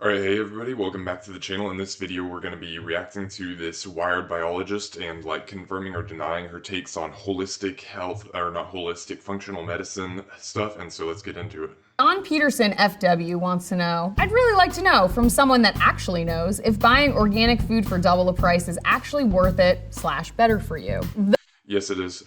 Alright, hey everybody, welcome back to the channel. In this video, we're going to be reacting to this Wired biologist and confirming or denying her takes on holistic health, or not holistic, functional medicine stuff, and so let's get into it. John Peterson FW wants to know, I'd really like to know from someone that actually knows if buying organic food for double the price is actually worth it / better for you. Yes, it is.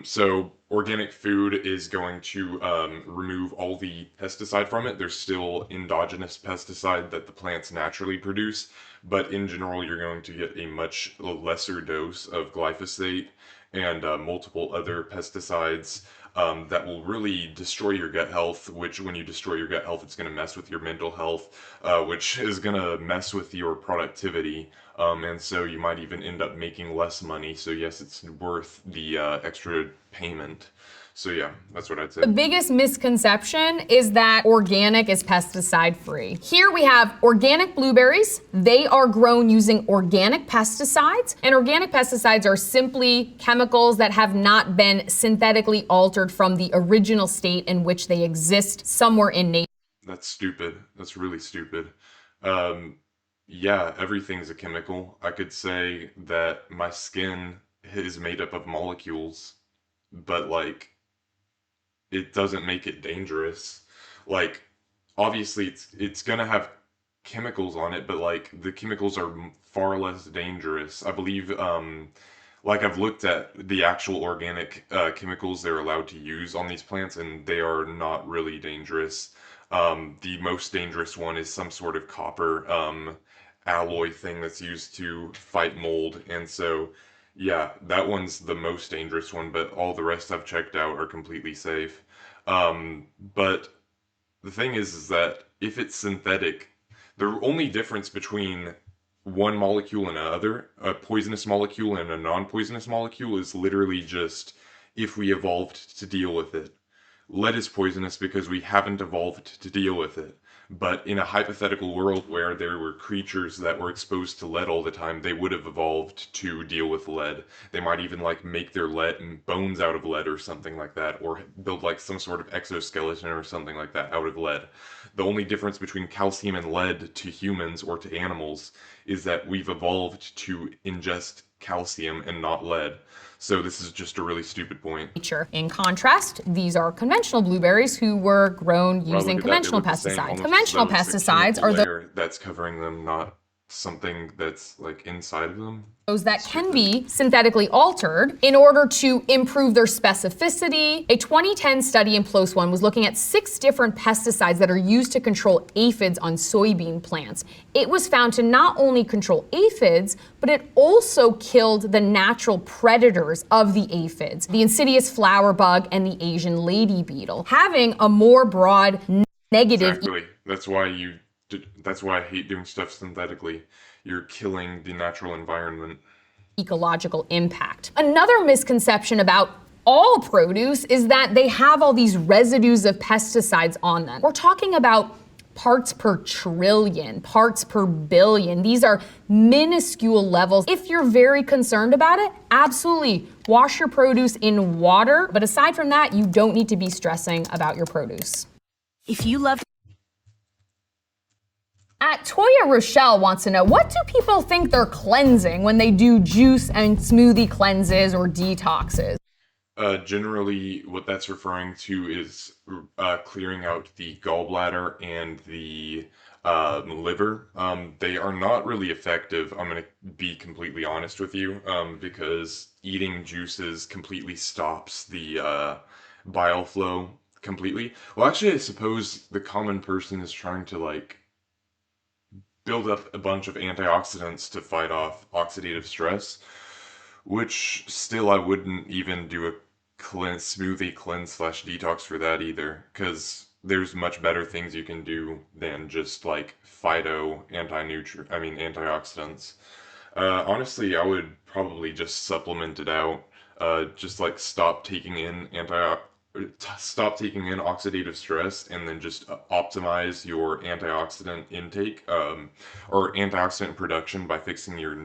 So organic food is going to remove all the pesticide from it. There's still endogenous pesticide that the plants naturally produce, but in general, you're going to get a much lesser dose of glyphosate and multiple other pesticides that will really destroy your gut health, which when you destroy your gut health, it's going to mess with your mental health, which is going to mess with your productivity. And so you might even end up making less money. So yes, it's worth the extra payment. So yeah, that's what I'd say. The biggest misconception is that organic is pesticide free. Here we have organic blueberries. They are grown using organic pesticides, and organic pesticides are simply chemicals that have not been synthetically altered from the original state in which they exist somewhere in nature. That's stupid. That's really stupid. Yeah, everything's a chemical. I could say that my skin is made up of molecules, but it doesn't make it dangerous. Like, obviously it's gonna have chemicals on it, but the chemicals are far less dangerous. I believe, I've looked at the actual organic chemicals they're allowed to use on these plants, and they are not really dangerous. The most dangerous one is some sort of copper alloy thing that's used to fight mold, and so yeah, that one's the most dangerous one, but all the rest I've checked out are completely safe. But the thing is that if it's synthetic, the only difference between one molecule and another, a poisonous molecule and a non-poisonous molecule, is literally just if we evolved to deal with it. Lead is poisonous because we haven't evolved to deal with it. But in a hypothetical world where there were creatures that were exposed to lead all the time, they would have evolved to deal with lead. They might even make their lead and bones out of lead or something like that, or build some sort of exoskeleton or something like that out of lead. The only difference between calcium and lead to humans or to animals is that we've evolved to ingest calcium and not lead. So this is just a really stupid point. In contrast, these are conventional blueberries who were grown using conventional pesticides. Conventional pesticides are that's covering them, not something that's inside of them. Those that can be synthetically altered in order to improve their specificity. A 2010 study in PLOS One was looking at 6 different pesticides that are used to control aphids on soybean plants. It was found to not only control aphids, but it also killed the natural predators of the aphids, the insidious flower bug and the Asian lady beetle. Having a more broad negative... Exactly. That's why I hate doing stuff synthetically. You're killing the natural environment. Ecological impact. Another misconception about all produce is that they have all these residues of pesticides on them. We're talking about parts per trillion, parts per billion. These are minuscule levels. If you're very concerned about it, absolutely wash your produce in water. But aside from that, you don't need to be stressing about your produce. If you love Toya Rochelle wants to know, what do people think they're cleansing when they do juice and smoothie cleanses or detoxes? Generally, what that's referring to is clearing out the gallbladder and the liver. They are not really effective. I'm going to be completely honest with you, because eating juices completely stops the bile flow completely. Well, actually, I suppose the common person is trying to build up a bunch of antioxidants to fight off oxidative stress, which still I wouldn't even do a smoothie cleanse / detox for that either, because there's much better things you can do than just antioxidants. Honestly, I would probably just supplement it out. Just stop taking in oxidative stress, and then just optimize your antioxidant intake, or antioxidant production by fixing your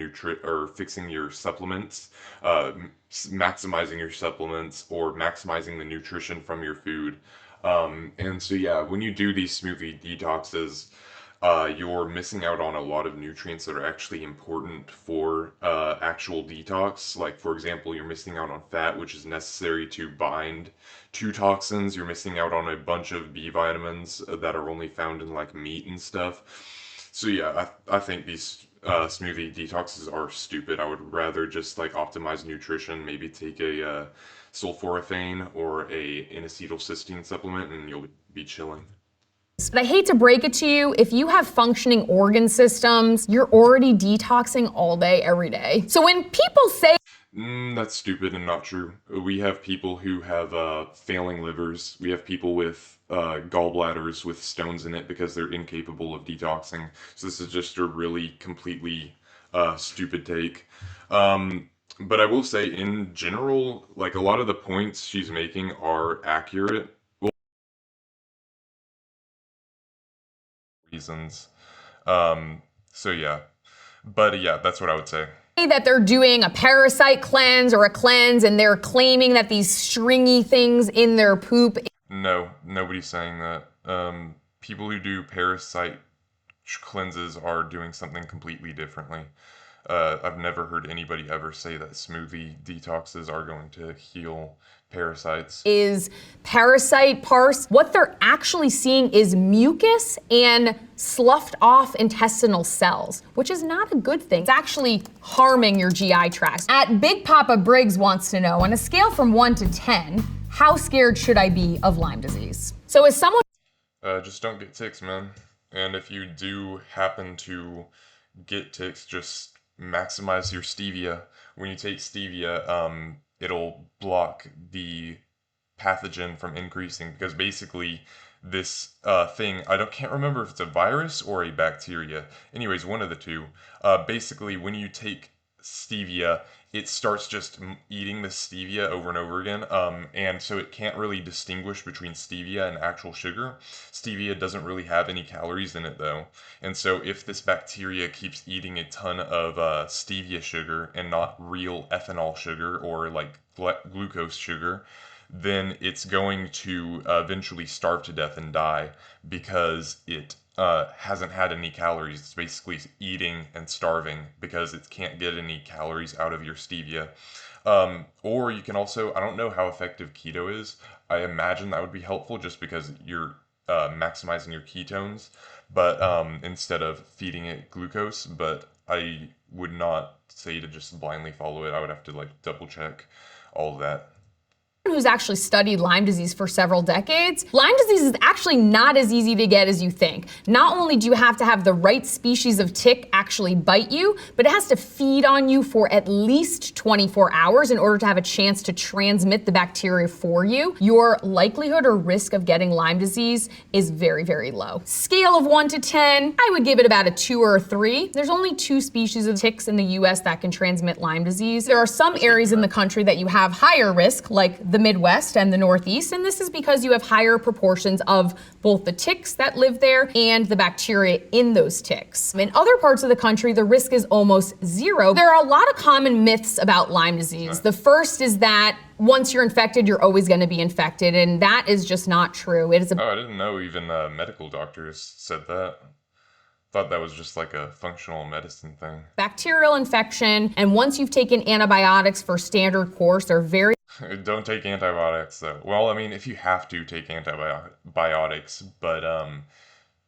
supplements, maximizing your supplements or maximizing the nutrition from your food. And so yeah, when you do these smoothie detoxes, you're missing out on a lot of nutrients that are actually important for actual detox. Like, for example, you're missing out on fat, which is necessary to bind to toxins. You're missing out on a bunch of B vitamins that are only found in like meat and stuff. So yeah, I think these smoothie detoxes are stupid. I would rather just like optimize nutrition, maybe take a sulforaphane or a N-acetylcysteine supplement, and you'll be chilling. But I hate to break it to you, if you have functioning organ systems, you're already detoxing all day, every day. So when people say That's stupid and not true. We have people who have failing livers. We have people with gallbladders with stones in it because they're incapable of detoxing. So this is just a really completely stupid take. But I will say, in general, like a lot of the points she's making are accurate. Well, reasons. So yeah. But yeah, that's what I would say. that they're doing a parasite cleanse or a cleanse and they're claiming that these stringy things in their poop. No, nobody's saying that. People who do parasite cleanses are doing something completely differently. I've never heard anybody ever say that smoothie detoxes are going to heal parasites. Is parasite parse. What they're actually seeing is mucus and sloughed off intestinal cells, which is not a good thing. It's actually harming your GI tract. At Big Papa Briggs wants to know, on a scale from 1 to 10, how scared should I be of Lyme disease? So as someone Just don't get ticks, man. And if you do happen to get ticks, just maximize your stevia. When you take stevia, it'll block the pathogen from increasing, because basically this thing, can't remember if it's a virus or a bacteria. Anyways, one of the two. Basically, when you take stevia, it starts just eating the stevia over and over again, and so it can't really distinguish between stevia and actual sugar. Stevia doesn't really have any calories in it though, and so if this bacteria keeps eating a ton of stevia sugar and not real ethanol sugar or like glucose sugar, then it's going to eventually starve to death and die because it hasn't had any calories. It's basically eating and starving because it can't get any calories out of your stevia. Or you can also, I don't know how effective keto is. I imagine that would be helpful just because you're maximizing your ketones, but instead of feeding it glucose. But I would not say to just blindly follow it. I would have to like double check all of that. Who's actually studied Lyme disease for several decades, Lyme disease is actually not as easy to get as you think. Not only do you have to have the right species of tick actually bite you, but it has to feed on you for at least 24 hours in order to have a chance to transmit the bacteria for you. Your likelihood or risk of getting Lyme disease is very, very low. Scale of 1 to 10, I would give it about a 2 or a 3. There's only 2 species of ticks in the US that can transmit Lyme disease. There are some areas in the country that you have higher risk, like the Midwest and the Northeast, and this is because you have higher proportions of both the ticks that live there and the bacteria in those ticks. In other parts of the country, the risk is almost 0. There are a lot of common myths about Lyme disease. The first is that once you're infected, you're always going to be infected, and that is just not true. It is I didn't know even medical doctors said that. Thought that was just like a functional medicine thing. Bacterial infection, and once you've taken antibiotics for standard course, they're very Don't take antibiotics though. Well, I mean, if you have to take antibiotics, but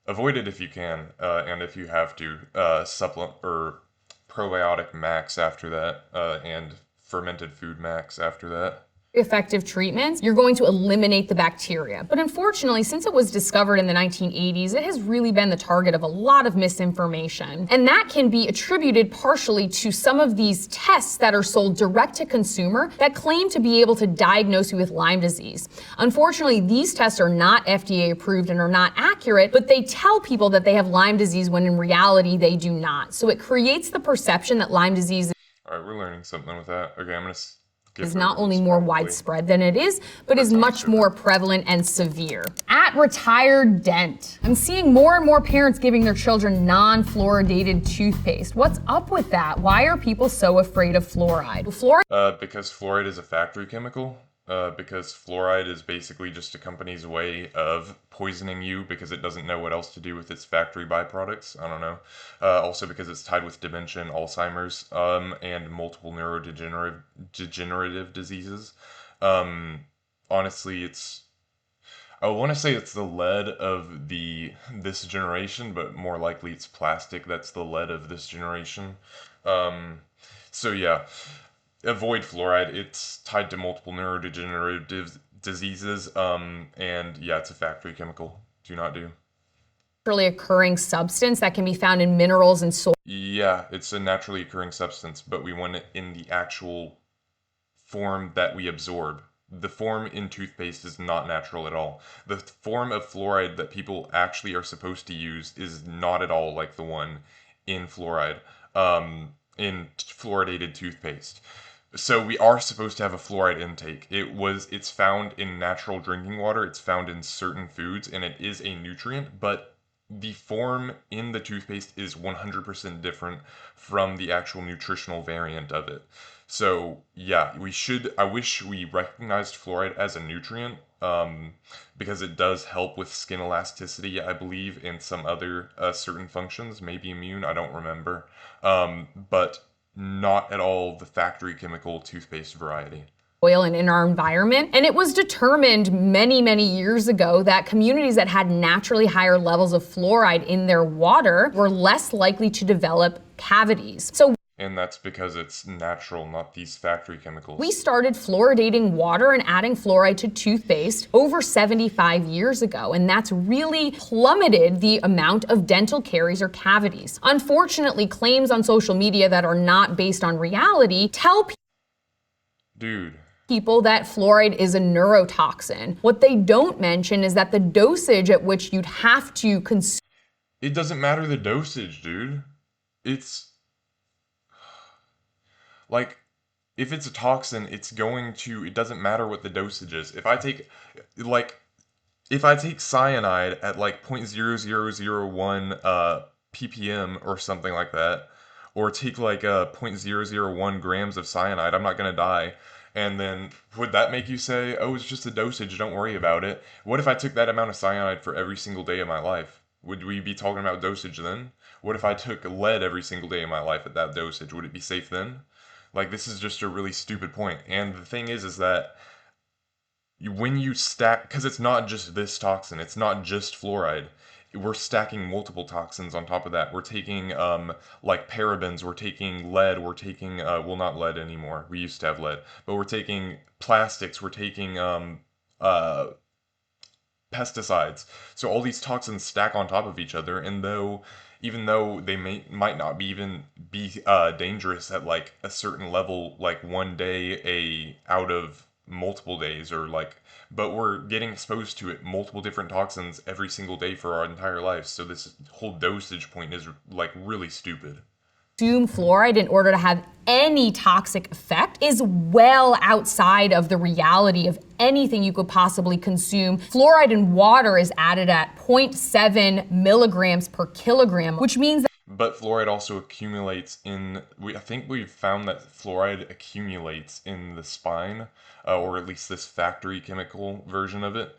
avoid it if you can, and if you have to, supplement or probiotic max after that, and fermented food max after that. effective treatments, you're going to eliminate the bacteria. But unfortunately, since it was discovered in the 1980s, it has really been the target of a lot of misinformation. And that can be attributed partially to some of these tests that are sold direct to consumer that claim to be able to diagnose you with Lyme disease. Unfortunately, these tests are not FDA approved and are not accurate, but they tell people that they have Lyme disease when in reality they do not. So it creates the perception that Lyme disease All right, we're learning something with that. Okay, I'm gonna is not only more widespread than it is, but is much more prevalent and severe. At Retired Dent, I'm seeing more and more parents giving their children non-fluoridated toothpaste. What's up with that? Why are people so afraid of fluoride? Because fluoride is a factory chemical. because fluoride is basically just a company's way of poisoning you because it doesn't know what else to do with its factory byproducts. I don't know. Also because it's tied with dementia and Alzheimer's, and multiple neurodegenerative diseases. Um, honestly, I want to say it's the lead of this generation, but more likely it's plastic that's the lead of this generation. Um, so yeah, avoid fluoride. It's tied to multiple neurodegenerative diseases. And yeah, it's a factory chemical. Do not do. Naturally occurring substance that can be found in minerals and soil. Yeah, it's a naturally occurring substance, but we want it in the actual form that we absorb. The form in toothpaste is not natural at all. The form of fluoride that people actually are supposed to use is not at all like the one in fluoridated toothpaste. So we are supposed to have a fluoride intake. It's found in natural drinking water, it's found in certain foods, and it is a nutrient, but the form in the toothpaste is 100% different from the actual nutritional variant of it. So yeah, I wish we recognized fluoride as a nutrient, because it does help with skin elasticity, I believe, and some other certain functions, maybe immune, I don't remember. But not at all the factory chemical toothpaste variety. Oil and in our environment. And it was determined many, many years ago that communities that had naturally higher levels of fluoride in their water were less likely to develop cavities. So And that's because it's natural, not these factory chemicals. we started fluoridating water and adding fluoride to toothpaste over 75 years ago, and that's really plummeted the amount of dental caries or cavities. Unfortunately, claims on social media that are not based on reality tell Dude. people that fluoride is a neurotoxin. What they don't mention is that the dosage at which you'd have to consume It doesn't matter the dosage, dude. It's like, if it's a toxin, it doesn't matter what the dosage is. Like, if I take cyanide at like 0.0001 ppm or something like that, or take like 0.001 grams of cyanide, I'm not gonna die. And then would that make you say, oh, it's just a dosage, don't worry about it? What if I took that amount of cyanide for every single day of my life? Would we be talking about dosage then? What if I took lead every single day of my life at that dosage? Would it be safe then? Like, this is just a really stupid point. And the thing is that when you stack, because it's not just this toxin, it's not just fluoride. We're stacking multiple toxins on top of that. We're taking like parabens, we're taking lead, we're taking well, not lead anymore. We used to have lead, but we're taking plastics, we're taking uh pesticides. So all these toxins stack on top of each other, and even though they might not be dangerous at like a certain level, like one day a out of multiple days, or like, but we're getting exposed to it multiple different toxins every single day for our entire lives. So this whole dosage point is like really stupid. fluoride in order to have any toxic effect is well outside of the reality of anything you could possibly consume. Fluoride in water is added at 0.7 milligrams per kilogram, which means that But fluoride also accumulates I think we've found that fluoride accumulates in the spine, or at least this factory chemical version of it.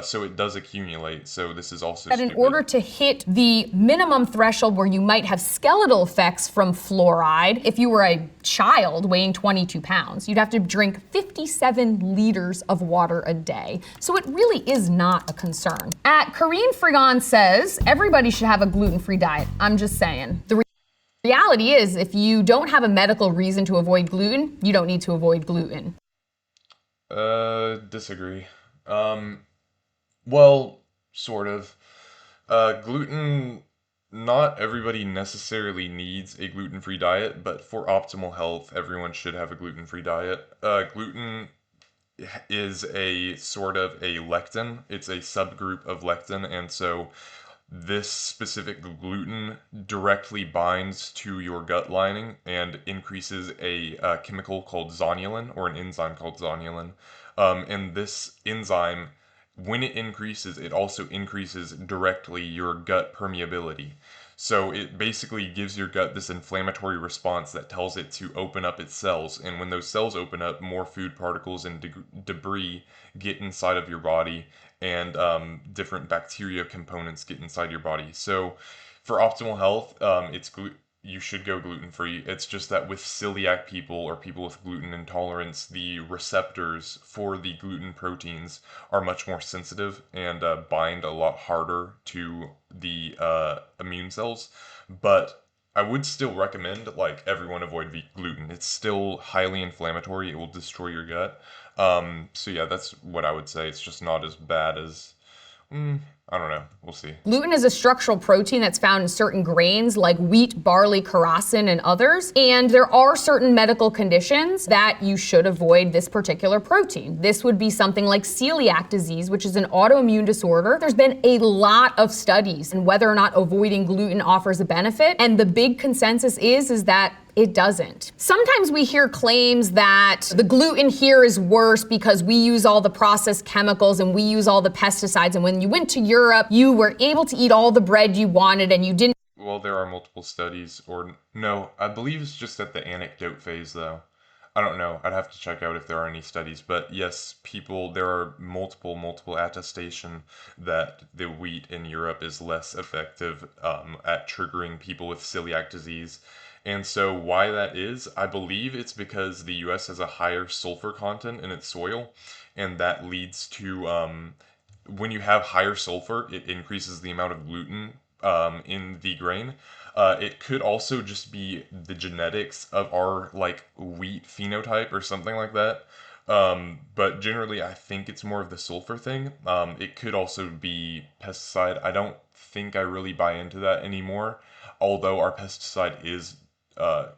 So it does accumulate. So this is also in stupid. order to hit the minimum threshold where you might have skeletal effects from fluoride, if you were a child weighing 22 pounds, you'd have to drink 57 liters of water a day. So it really is not a concern. At Karine Frigon says, everybody should have a gluten-free diet. I'm just saying. The reality is, if you don't have a medical reason to avoid gluten, you don't need to avoid gluten. Disagree. Well, sort of. Gluten, not everybody necessarily needs a gluten-free diet, but for optimal health, everyone should have a gluten-free diet. Gluten is a sort of a lectin. It's a subgroup of lectin, and so this specific gluten directly binds to your gut lining and increases a chemical called zonulin, or an enzyme called zonulin. And this enzyme, when it increases, it also increases directly your gut permeability. So it basically gives your gut this inflammatory response that tells it to open up its cells. And when those cells open up, more food particles and debris get inside of your body, and different bacteria components get inside your body. So for optimal health, you should go gluten free. It's just that with celiac people or people with gluten intolerance, the receptors for the gluten proteins are much more sensitive and bind a lot harder to the immune cells. But I would still recommend like everyone avoid gluten. It's still highly inflammatory. It will destroy your gut. So yeah, that's what I would say. It's just not as bad as I don't know. We'll see. Gluten is a structural protein that's found in certain grains like wheat, barley, kerasin, and others. And there are certain medical conditions that you should avoid this particular protein. This would be something like celiac disease, which is an autoimmune disorder. There's been a lot of studies on whether or not avoiding gluten offers a benefit. And the big consensus is that it doesn't. Sometimes we hear claims that the gluten here is worse because we use all the processed chemicals and we use all the pesticides. And when you went to Europe, you were able to eat all the bread you wanted and you didn't. Well, there are multiple studies, or no, I believe it's just at the anecdote phase, though. I don't know. I'd have to check out if there are any studies, but yes, there are multiple attestation that the wheat in Europe is less effective at triggering people with celiac disease. And so why that is, I believe it's because the US has a higher sulfur content in its soil, and that leads to when you have higher sulfur, it increases the amount of gluten in the grain. It could also just be the genetics of our like wheat phenotype or something like that. But generally, I think it's more of the sulfur thing. It could also be pesticide. I don't think I really buy into that anymore, although our pesticide is uh,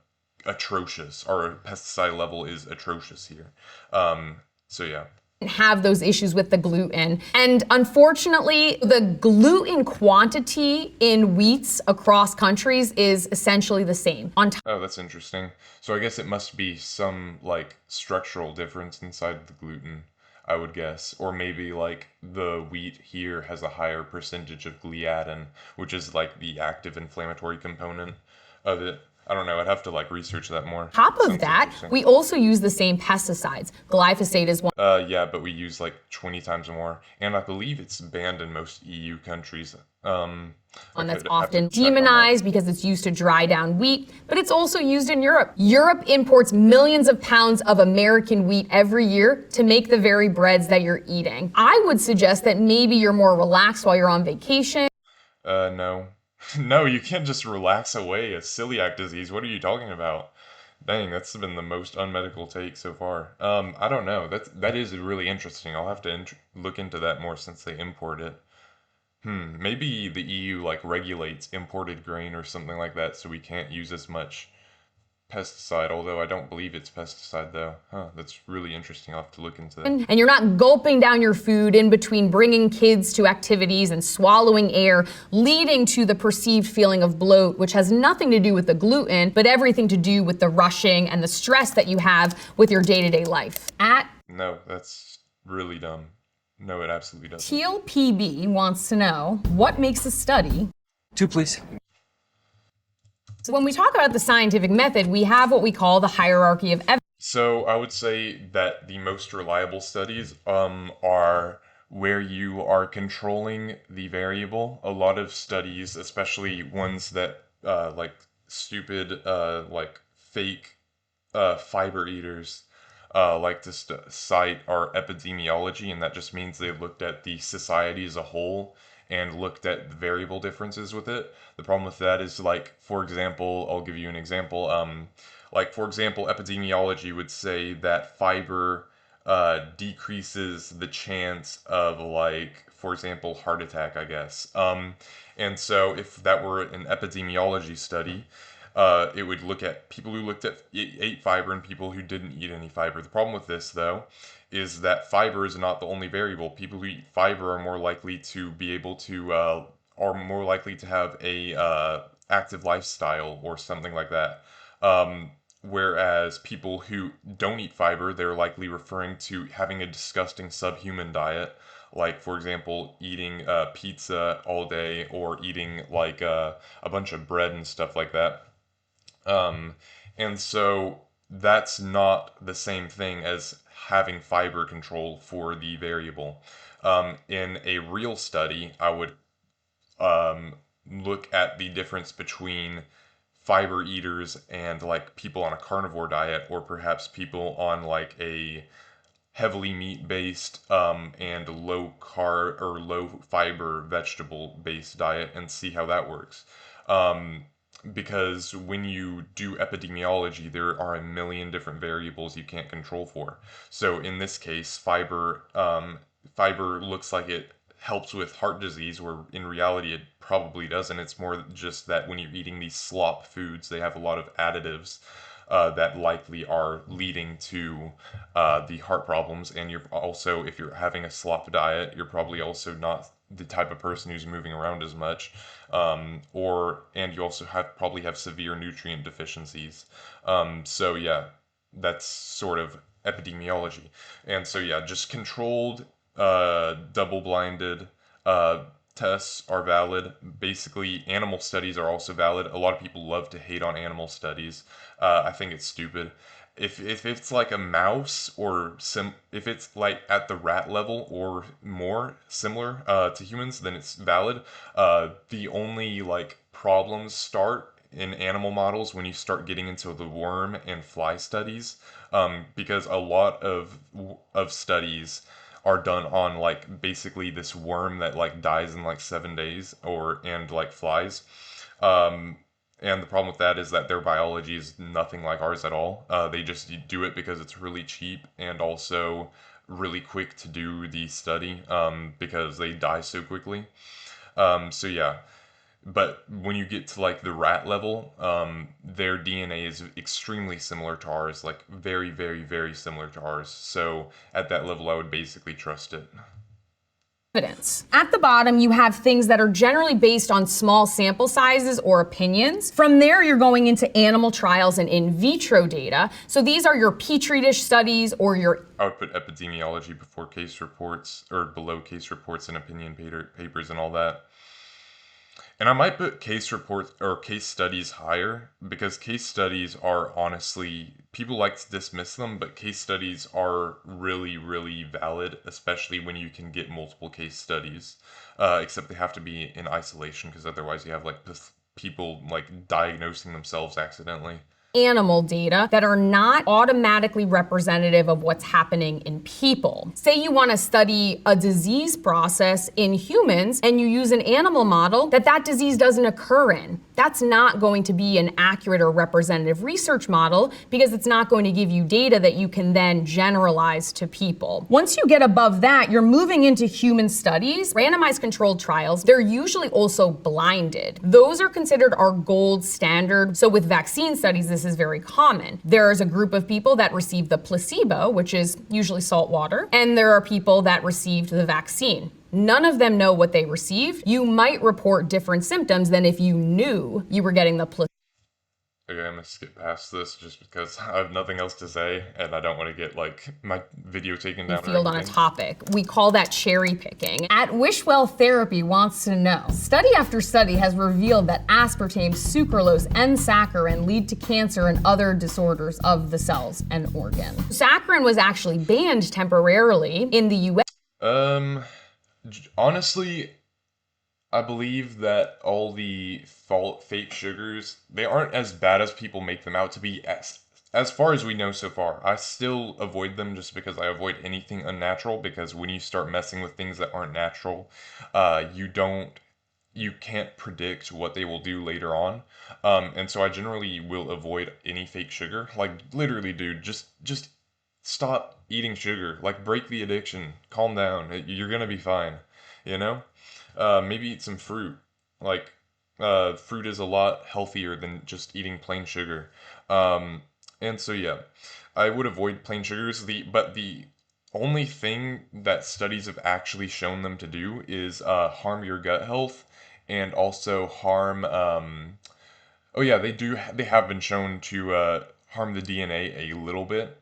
atrocious. Our pesticide level is atrocious here. So yeah. Have those issues with the gluten. And unfortunately, the gluten quantity in wheats across countries is essentially the same. Oh, that's interesting. So I guess it must be some like structural difference inside the gluten, I would guess. Or maybe like the wheat here has a higher percentage of gliadin, which is like the active inflammatory component of it. I don't know. I'd have to like research that more. Top of Sounds that, interesting. we also use the same pesticides. Glyphosate is one Yeah, but we use like 20 times more, and I believe it's banned in most EU countries. I that's could have to often check on that. demonized because it's used to dry down wheat, but it's also used in Europe. Europe imports millions of pounds of American wheat every year to make the very breads that you're eating. I would suggest that maybe you're more relaxed while you're on vacation. No. No, you can't just relax away a celiac disease. What are you talking about? Dang, that's been the most unmedical take so far. I don't know. That is really interesting. I'll have to look into that more since they import it. Maybe the EU like regulates imported grain or something like that, so we can't use as much pesticide, although I don't believe it's pesticide though. Huh, that's really interesting. I'll have to look into that. And you're not gulping down your food in between bringing kids to activities and swallowing air, leading to the perceived feeling of bloat, which has nothing to do with the gluten, but everything to do with the rushing and the stress that you have with your day-to-day life. At No, that's really dumb. No, it absolutely doesn't. Teal PB wants to know what makes a study. Two, please. So when we talk about the scientific method, we have what we call the hierarchy of evidence. So I would say that the most reliable studies are where you are controlling the variable. A lot of studies, especially ones that like stupid like fake fiber eaters like to cite our epidemiology, and that just means they looked at the society as a whole and looked at the variable differences with it. The problem with that is, like, for example, I'll give you an example. Like, for example, epidemiology would say that fiber decreases the chance of, like, for example, heart attack, I guess. And so if that were an epidemiology study, it would look at people who ate fiber and people who didn't eat any fiber. The problem with this, though, is that fiber is not the only variable. People who eat fiber are more likely to be able to are more likely to have a active lifestyle or something like that. Whereas people who don't eat fiber, they're likely referring to having a disgusting subhuman diet, like for example, eating pizza all day or eating like a bunch of bread and stuff like that. Um, and so that's not the same thing as having fiber control for the variable. In a real study, I would um, look at the difference between fiber eaters and like people on a carnivore diet, or perhaps people on like a heavily meat based and low carb or low fiber vegetable based diet, and see how that works. Um, because when you do epidemiology, there are a million different variables you can't control for. So in this case, fiber looks like it helps with heart disease, where in reality it probably doesn't. It's more just that when you're eating these slop foods, they have a lot of additives that likely are leading to the heart problems. And you're also, if you're having a slop diet, you're probably also not the type of person who's moving around as much, and you also probably have severe nutrient deficiencies. So yeah, that's sort of epidemiology. And so yeah, just controlled, double-blinded uh, tests are valid. Basically, animal studies are also valid. A lot of people love to hate on animal studies. I think it's stupid. If it's like a mouse or if it's like at the rat level or more similar to humans, then it's valid. The only like problems start in animal models when you start getting into the worm and fly studies, because a lot of studies are done on like basically this worm that like dies in like 7 days or and like flies. Um, and the problem with that is that their biology is nothing like ours at all. They just do it because it's really cheap and also really quick to do the study, because they die so quickly. So yeah, but when you get to like the rat level, their DNA is extremely similar to ours, like very, very, very similar to ours. So at that level, I would basically trust it. Evidence. At the bottom, you have things that are generally based on small sample sizes or opinions. From there, you're going into animal trials and in vitro data. So these are your petri dish studies or your I would put epidemiology before case reports or below case reports and opinion papers and all that. And I might put case reports or case studies higher, because case studies are honestly, people like to dismiss them, but case studies are really, really valid, especially when you can get multiple case studies. Except they have to be in isolation, because otherwise you have like people like diagnosing themselves accidentally. animal data that are not automatically representative of what's happening in people. Say you want to study a disease process in humans and you use an animal model that disease doesn't occur in. That's not going to be an accurate or representative research model, because it's not going to give you data that you can then generalize to people. Once you get above that, you're moving into human studies. Randomized controlled trials, they're usually also blinded. Those are considered our gold standard. So with vaccine studies, this is very common. There is a group of people that receive the placebo, which is usually salt water, and there are people that received the vaccine. None of them know what they received. You might report different symptoms than if you knew you were getting the placebo. Okay, I'm gonna skip past this just because I have nothing else to say and I don't want to get like my video taken down or Field on a anything. topic. We call that cherry picking. At Wishwell Therapy wants to know. Study after study has revealed that aspartame, sucralose, and saccharin lead to cancer and other disorders of the cells and organ. Saccharin was actually banned temporarily in the US. Um, Honestly, I believe that all the fake sugars, they aren't as bad as people make them out to be, as far as we know so far. I still avoid them just because I avoid anything unnatural, because when you start messing with things that aren't natural, you can't predict what they will do later on. And so I generally will avoid any fake sugar. Like literally, dude, just stop eating sugar. Like break the addiction. Calm down. You're gonna be fine. You know? Maybe eat some fruit. Like, fruit is a lot healthier than just eating plain sugar. Um, and so yeah, I would avoid plain sugars. But the only thing that studies have actually shown them to do is harm your gut health and also harm. Oh yeah, They have been shown to harm the DNA a little bit,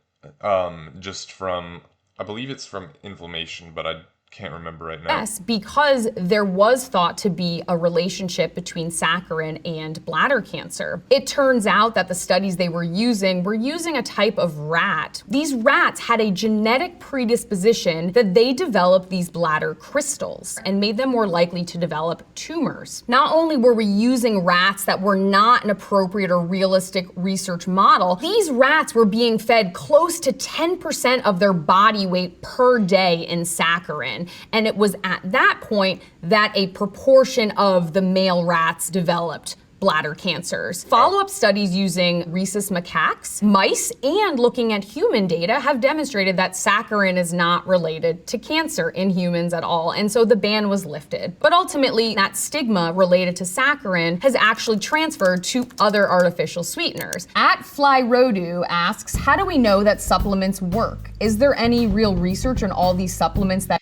just from, I believe it's from inflammation, but I Can't remember right now. Yes, because there was thought to be a relationship between saccharin and bladder cancer. It turns out that the studies they were using a type of rat. These rats had a genetic predisposition that they developed these bladder crystals and made them more likely to develop tumors. Not only were we using rats that were not an appropriate or realistic research model, these rats were being fed close to 10% of their body weight per day in saccharin. And it was at that point that a proportion of the male rats developed bladder cancers. Follow-up studies using rhesus macaques, mice, and looking at human data have demonstrated that saccharin is not related to cancer in humans at all, and so the ban was lifted. But ultimately, that stigma related to saccharin has actually transferred to other artificial sweeteners. At Flyrodu asks, how do we know that supplements work? Is there any real research on all these supplements that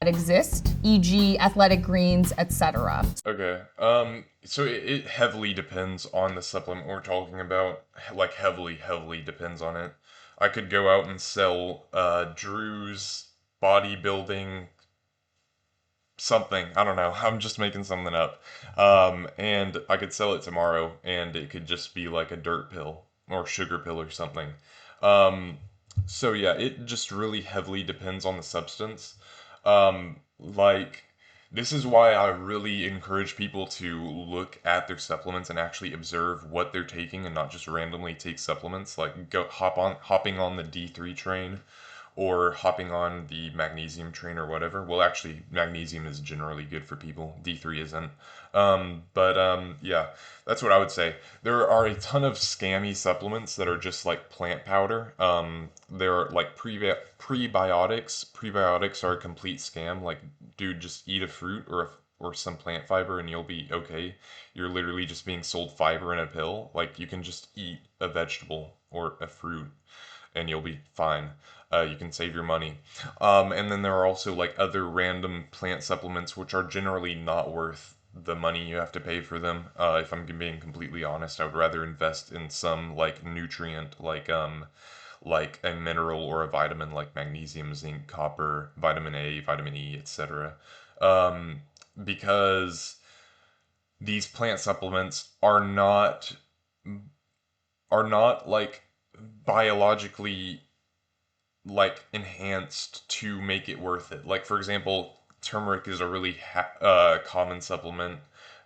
exist, e.g. athletic greens, etc.? Okay. So it heavily depends on the supplement we're talking about. Like heavily depends on it. I could go out and sell Drew's bodybuilding something. I don't know. I'm just making something up. And I could sell it tomorrow, and it could just be like a dirt pill or sugar pill or something. Um, so yeah, it just really heavily depends on the substance. Like, this is why I really encourage people to look at their supplements and actually observe what they're taking and not just randomly take supplements. Like, hopping on the D3 train or hopping on the magnesium train or whatever. Well, actually, magnesium is generally good for people. D3 isn't. Yeah, that's what I would say. There are a ton of scammy supplements that are just like plant powder. There are like prebiotics. Prebiotics are a complete scam. Like, dude, just eat a fruit or some plant fiber and you'll be okay. You're literally just being sold fiber in a pill. Like, you can just eat a vegetable or a fruit and you'll be fine. You can save your money. And then there are also like other random plant supplements which are generally not worth the money you have to pay for them. If I'm being completely honest, I would rather invest in some like nutrient like a mineral or a vitamin like magnesium, zinc, copper, vitamin A, vitamin E, etc. Um, because these plant supplements are not like biologically like enhanced to make it worth it. Like, for example, turmeric is a really common supplement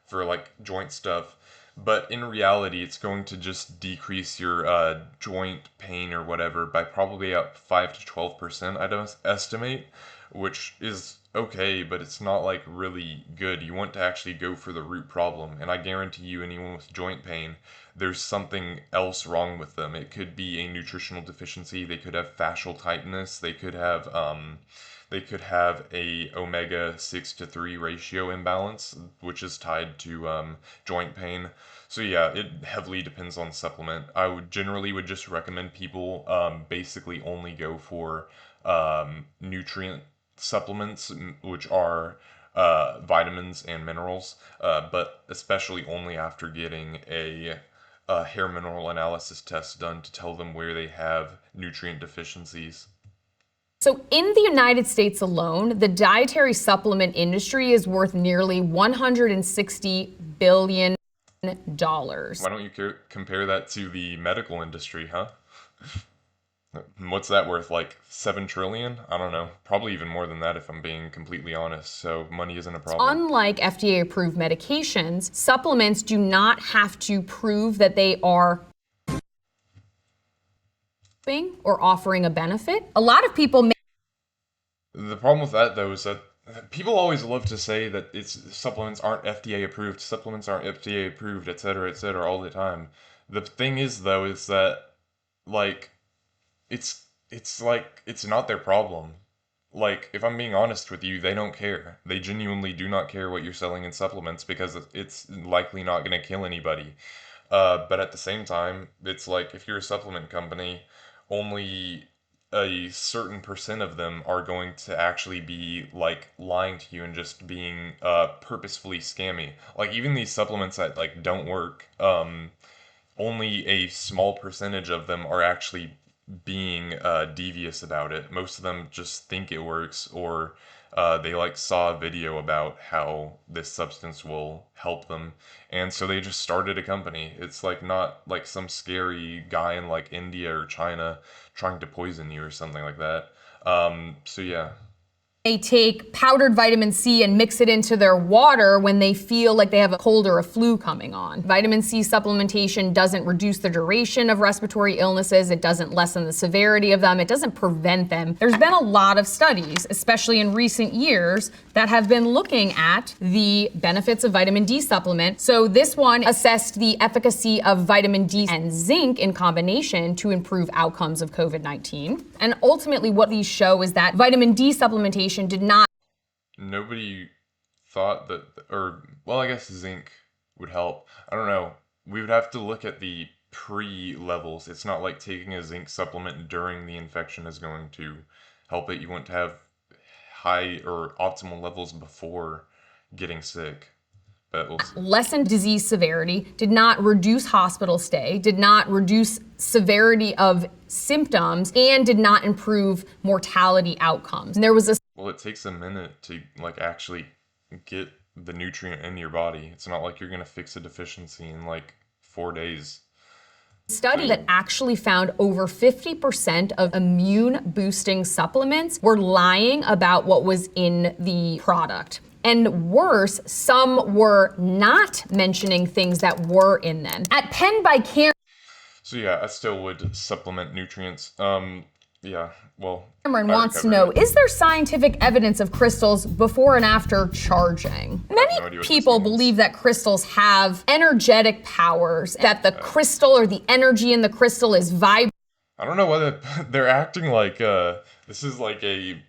for like joint stuff, but in reality, it's going to just decrease your joint pain or whatever by probably up 5 to 12%. I don't estimate, which is okay, but it's not like really good. You want to actually go for the root problem, and I guarantee you, anyone with joint pain, there's something else wrong with them. It could be a nutritional deficiency. They could have fascial tightness. They could have a omega 6 to 3 ratio imbalance, which is tied to joint pain. So yeah, it heavily depends on supplement. I would just recommend people basically only go for nutrient supplements, which are vitamins and minerals, but especially only after getting a hair mineral analysis test done to tell them where they have nutrient deficiencies. So, in the United States alone, the dietary supplement industry is worth nearly $160 billion. Why don't you compare that to the medical industry, huh? What's that worth? Like 7 trillion? I don't know. Probably even more than that if I'm being completely honest. So money isn't a problem. Unlike FDA approved medications, supplements do not have to prove that they are or offering a benefit. A lot of people may The problem with that though is that people always love to say that it's supplements aren't FDA approved, supplements aren't FDA approved, etc., all the time. The thing is though is that like it's like it's not their problem. Like, if I'm being honest with you, they don't care. They genuinely do not care what you're selling in supplements because it's likely not going to kill anybody. But at the same time, it's like if you're a supplement company, only a certain percent of them are going to actually be like lying to you and just being purposefully scammy. Like even these supplements that like don't work, only a small percentage of them are actually being devious about it. Most of them just think it works, or they like saw a video about how this substance will help them, and so they just started a company. It's like not like some scary guy in like India or China trying to poison you or something like that. So yeah. They take powdered vitamin C and mix it into their water when they feel like they have a cold or a flu coming on. Vitamin C supplementation doesn't reduce the duration of respiratory illnesses. It doesn't lessen the severity of them. It doesn't prevent them. There's been a lot of studies, especially in recent years, that have been looking at the benefits of vitamin D supplement. So this one assessed the efficacy of vitamin D and zinc in combination to improve outcomes of COVID-19. And ultimately what these show is that vitamin D supplementation did not. Nobody thought that, or well, I guess zinc would help. I don't know. We would have to look at the pre-levels. It's not like taking a zinc supplement during the infection is going to help it. You want to have high or optimal levels before getting sick. But we'll see. Lessen disease severity, did not reduce hospital stay, did not reduce severity of symptoms, and did not improve mortality outcomes. And there was a Well, it takes a minute to like actually get the nutrient in your body. It's not like you're gonna fix a deficiency in like 4 days. study that actually found over 50% of immune boosting supplements were lying about what was in the product. And worse, some were not mentioning things that were in them. At Penn by So yeah, I still would supplement nutrients. Yeah, well, Cameron I wants to recovered know, it. is there scientific evidence of crystals before and after charging? no idea Many what this people means. believe that crystals have energetic powers, that the crystal or the energy in the crystal is vibrating. I don't know whether they're acting like this is like a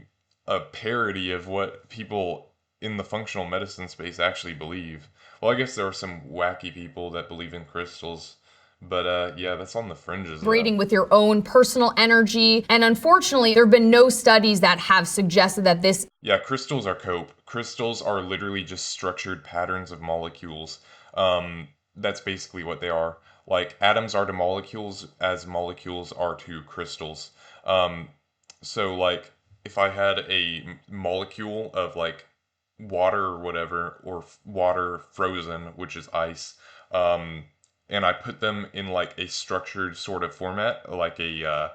parody of what people in the functional medicine space actually believe. Well, I guess there are some wacky people that believe in crystals, but yeah, that's on the fringes though. With your own personal energy. And unfortunately, there have been no studies that have suggested that this Yeah, crystals are cope. Crystals are literally just structured patterns of molecules. That's basically what they are. Like atoms are to molecules as molecules are to crystals. Um, so like if I had a molecule of like water or whatever, or water frozen, which is ice, um, and I put them in like a structured sort of format, like a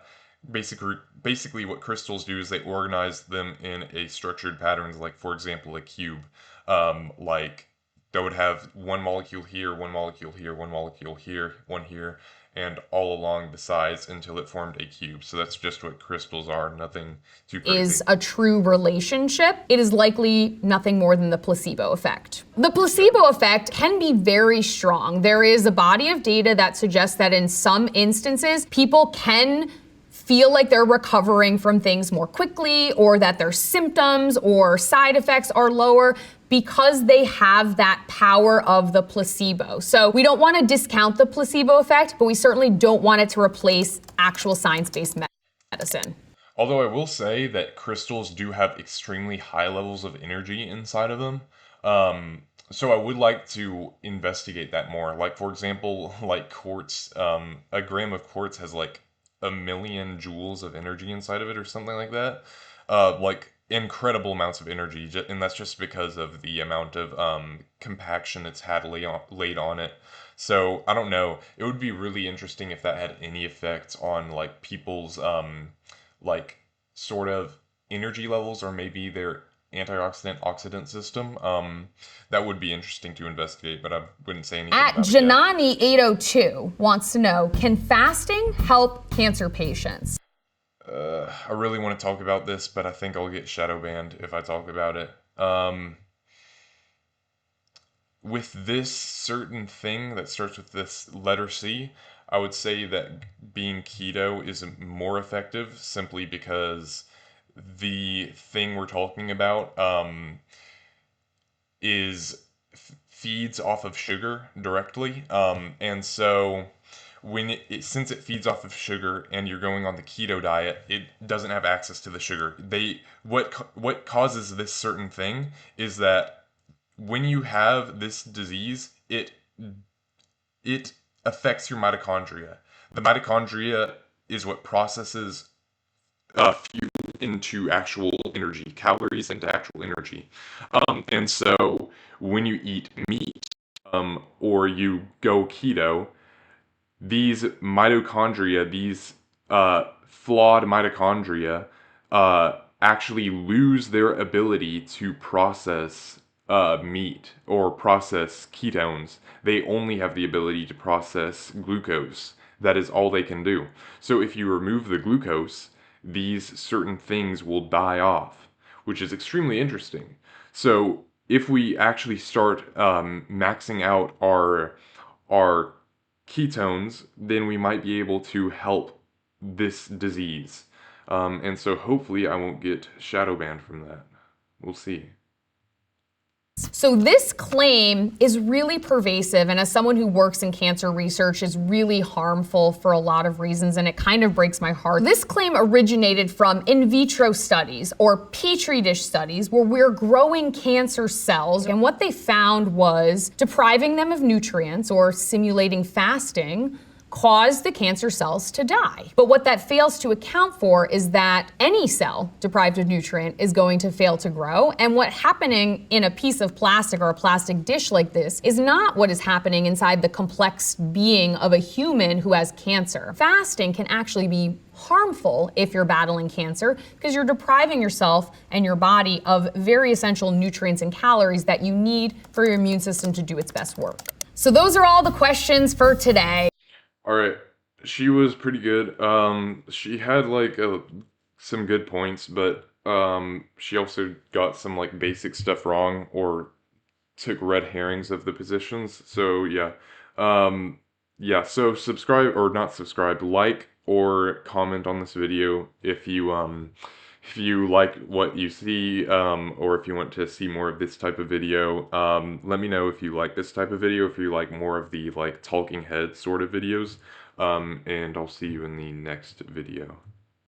basically what crystals do is they organize them in a structured patterns, like for example a cube. Like that would have one molecule here, one molecule here, one molecule here, one here, and all along the sides until it formed a cube. So that's just what crystals are, nothing too is crazy. a true relationship, it is likely nothing more than the placebo effect. The placebo effect can be very strong. There is a body of data that suggests that in some instances, people can feel like they're recovering from things more quickly, or that their symptoms or side effects are lower because they have that power of the placebo. So we don't want to discount the placebo effect, but we certainly don't want it to replace actual science-based medicine. Although I will say that crystals do have extremely high levels of energy inside of them. So I would like to investigate that more. Like for example, like quartz, a gram of quartz has like 1,000,000 joules of energy inside of it or something like that. Like incredible amounts of energy, and that's just because of the amount of compaction it's had laid on it. So I don't know. It would be really interesting if that had any effect on like people's like sort of energy levels or maybe their antioxidant oxidant system. That would be interesting to investigate, but I wouldn't say anything At about it yet. Janani802 wants to know, can fasting help cancer patients? I really want to talk about this, but I think I'll get shadow banned if I talk about it. With this certain thing that starts with this letter C, I would say that being keto is more effective simply because the thing we're talking about is feeds off of sugar directly. And so when since it feeds off of sugar and you're going on the keto diet, it doesn't have access to the sugar. What causes this certain thing is that when you have this disease, it affects your mitochondria. The mitochondria is what processes fuel into actual energy, calories into actual energy. And so when you eat meat or you go keto, these mitochondria, these flawed mitochondria, actually lose their ability to process meat or process ketones. They only have the ability to process glucose. That is all they can do. So if you remove the glucose, these certain things will die off, which is extremely interesting. So if we actually start maxing out our ketones, then we might be able to help this disease. And so hopefully I won't get shadow banned from that. We'll see. So this claim is really pervasive, and as someone who works in cancer research, is really harmful for a lot of reasons, and it kind of breaks my heart. This claim originated from in vitro studies or petri dish studies where we're growing cancer cells, and what they found was depriving them of nutrients or simulating fasting caused the cancer cells to die. But what that fails to account for is that any cell deprived of nutrient is going to fail to grow. And what's happening in a piece of plastic or a plastic dish like this is not what is happening inside the complex being of a human who has cancer. Fasting can actually be harmful if you're battling cancer because you're depriving yourself and your body of very essential nutrients and calories that you need for your immune system to do its best work. So those are all the questions for today. All right, she was pretty good. She had like some good points, but she also got some like basic stuff wrong or took red herrings of the positions. So yeah, yeah. So subscribe or not subscribe, like or comment on this video if you like what you see, or if you want to see more of this type of video. Let me know if you like this type of video, if you like more of the like talking head sort of videos, and I'll see you in the next video.